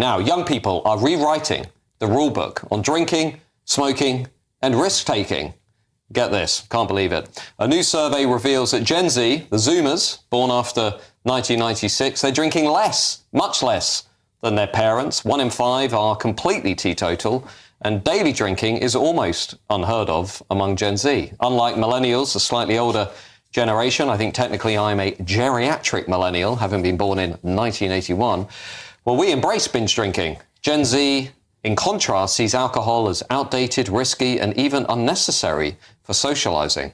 Now, young people are rewriting the rule book on drinking, smoking, and risk-taking. Get this, can't believe it. A new survey reveals that Gen Z, the Zoomers, born after 1996, they're drinking less, much less than their parents. 1 in 5 are completely teetotal, and daily drinking is almost unheard of among Gen Z. Unlike millennials, a slightly older generation, I think technically I'm a geriatric millennial, having been born in 1981, well, we embrace binge drinking. Gen Z, in contrast, sees alcohol as outdated, risky, and even unnecessary for socializing.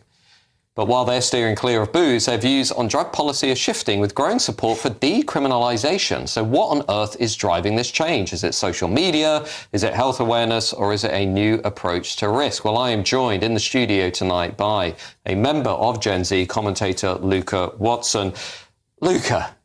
But while they're steering clear of booze, their views on drug policy are shifting with growing support for decriminalization. So what on earth is driving this change? Is it social media? Is it health awareness? Or is it a new approach to risk? Well, I am joined in the studio tonight by a member of Gen Z, commentator Luca Watson. Luca,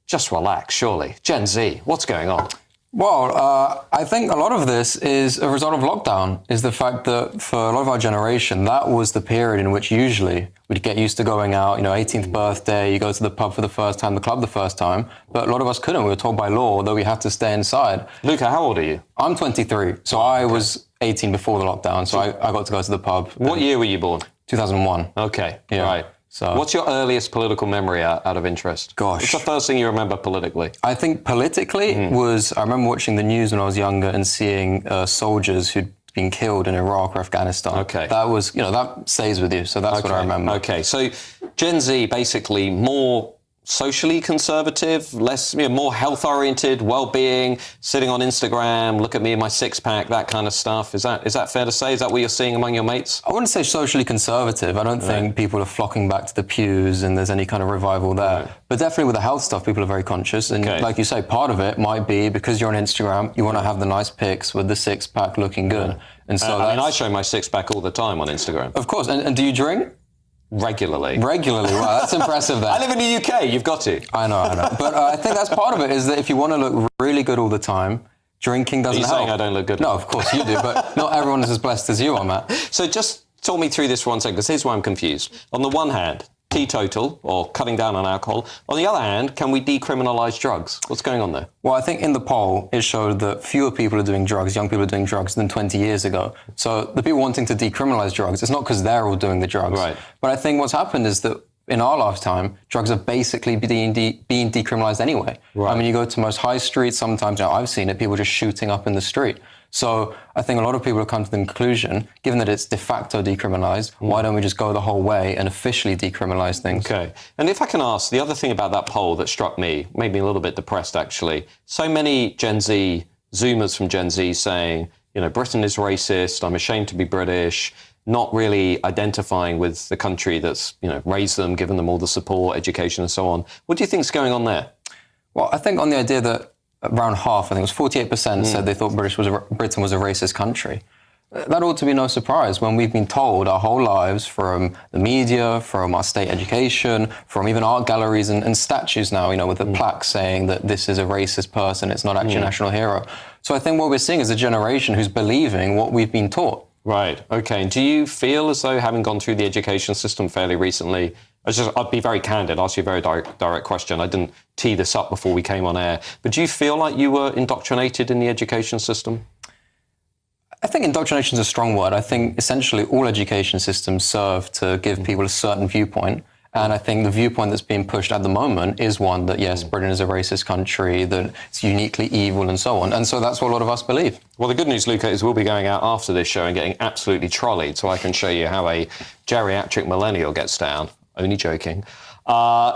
just relax, surely. Gen Z, what's going on? Well, I think a lot of this is a result of lockdown, is the fact that for a lot of our generation, that was the period in which usually we'd get used to going out, 18th birthday, you go to the pub for the first time, the club the first time, but a lot of us couldn't. We were told by law that we had to stay inside. Luca, how old are you? I'm 23, so I was 18 before the lockdown, so I got to go to the pub. What year were you born? 2001. Okay, yeah. Right. So, what's your earliest political memory out of interest? Gosh. What's the first thing you remember politically? I think politically I remember watching the news when I was younger and seeing soldiers who'd been killed in Iraq or Afghanistan. Okay. That was, that stays with you. So that's what I remember. Okay. So Gen Z basically more socially conservative, less, more health-oriented, well-being, sitting on Instagram, look at me and my six-pack, that kind of stuff. Is that fair to say? Is that what you're seeing among your mates? I wouldn't say socially conservative. I don't think people are flocking back to the pews and there's any kind of revival there. Right. But definitely with the health stuff, people are very conscious. And like you say, part of it might be because you're on Instagram, you want to have the nice pics with the six-pack looking good. And so I show my six-pack all the time on Instagram. Of course. And do you drink? Regularly. Wow, that's impressive then. I live in the UK, you've got to. I know. But I think that's part of it, is that if you want to look really good all the time, drinking doesn't help. Are you saying I don't look good? No, of course you do, but not everyone is as blessed as you are, Matt. So just talk me through this 1 second, because here's why I'm confused. On the one hand, teetotal, or cutting down on alcohol. On the other hand, can we decriminalise drugs? What's going on there? Well, I think in the poll, it showed that fewer people are doing drugs, young people are doing drugs than 20 years ago. So the people wanting to decriminalise drugs, it's not because they're all doing the drugs. Right. But I think what's happened is that in our lifetime, drugs are basically being decriminalised anyway. Right. I mean, you go to most high streets, sometimes, I've seen it, people just shooting up in the street. So I think a lot of people have come to the conclusion, given that it's de facto decriminalised, why don't we just go the whole way and officially decriminalise things? Okay. And if I can ask, the other thing about that poll that struck me, made me a little bit depressed actually, so many Gen Z, Zoomers from Gen Z saying, Britain is racist, I'm ashamed to be British, not really identifying with the country that's, raised them, given them all the support, education and so on. What do you think's going on there? Well, I think on the idea that around half, I think it was 48% said they thought Britain was a racist country. That ought to be no surprise when we've been told our whole lives from the media, from our state education, from even art galleries and statues now, with the plaques saying that this is a racist person, it's not actually a national hero. So I think what we're seeing is a generation who's believing what we've been taught. Right, okay. And do you feel as though, having gone through the education system fairly recently, I'd be very candid, ask you a very direct question. I didn't tee this up before we came on air. But do you feel like you were indoctrinated in the education system? I think indoctrination is a strong word. I think essentially all education systems serve to give people a certain viewpoint. And I think the viewpoint that's being pushed at the moment is one that, yes, Britain is a racist country, that it's uniquely evil and so on. And so that's what a lot of us believe. Well, the good news, Luca, is we'll be going out after this show and getting absolutely trolleyed so I can show you how a geriatric millennial gets down. Only joking.